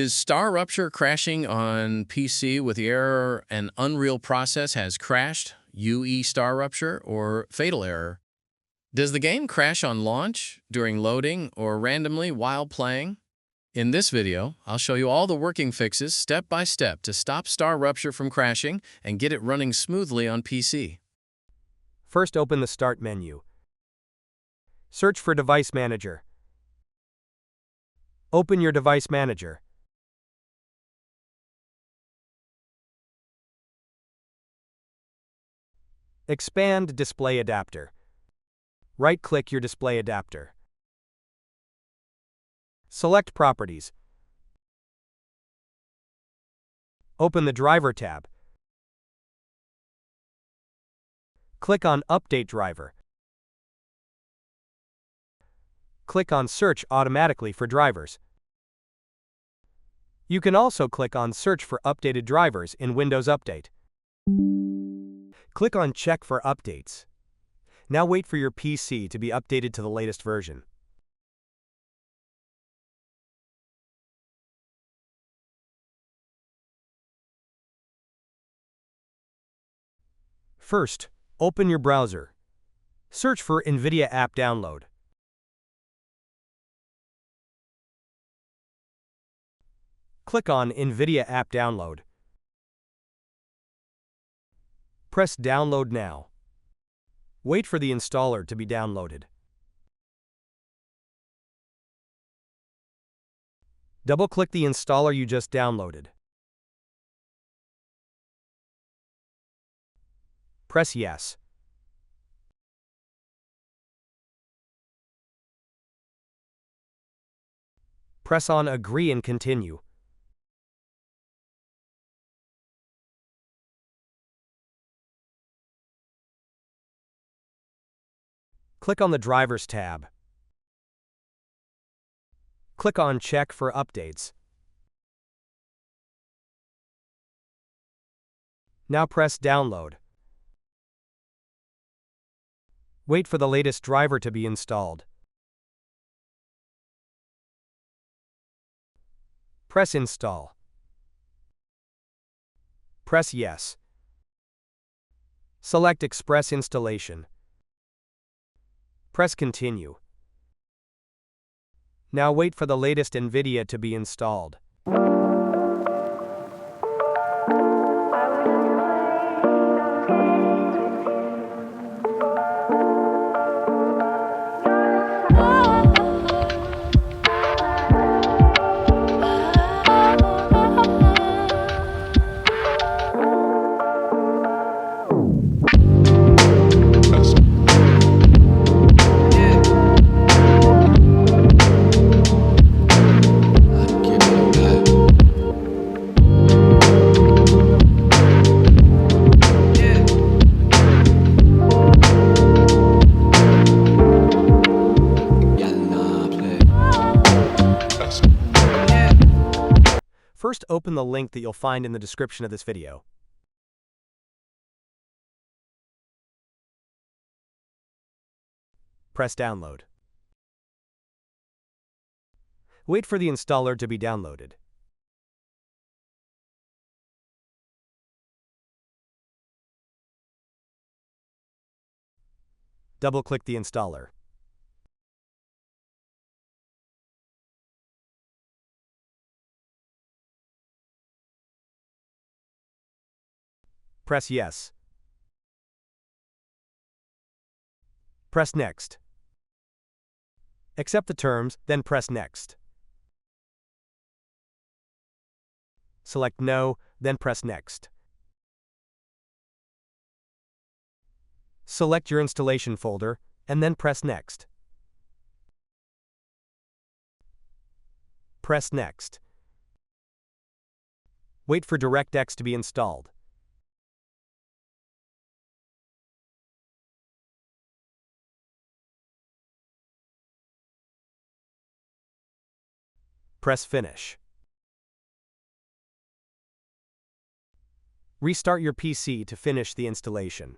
Is StarRupture crashing on PC with the error an Unreal process has crashed, UE-StarRupture, or fatal error? Does the game crash on launch, during loading, or randomly while playing? In this video, I'll show you all the working fixes step by step to stop StarRupture from crashing and get it running smoothly on PC. First, open the Start menu. Search for Device Manager. Open your Device Manager. Expand Display Adapter. Right-click your display adapter. Select Properties. Open the Driver tab. Click on Update Driver. Click on Search automatically for drivers. You can also click on Search for updated drivers in Windows Update. Click on Check for updates. Now wait for your PC to be updated to the latest version. First, open your browser. Search for NVIDIA App Download. Click on NVIDIA App Download. Press Download Now. Wait for the installer to be downloaded. Double-click the installer you just downloaded. Press Yes. Press on Agree and Continue. Click on the Drivers tab. Click on Check for updates. Now press Download. Wait for the latest driver to be installed. Press Install. Press Yes. Select Express Installation. Press Continue. Now wait for the latest NVIDIA to be installed. First, open the link that you'll find in the description of this video. Press Download. Wait for the installer to be downloaded. Double-click the installer. Press Yes. Press Next. Accept the terms, then press Next. Select No, then press Next. Select your installation folder, and then press Next. Press Next. Wait for DirectX to be installed. Press Finish. Restart your PC to finish the installation.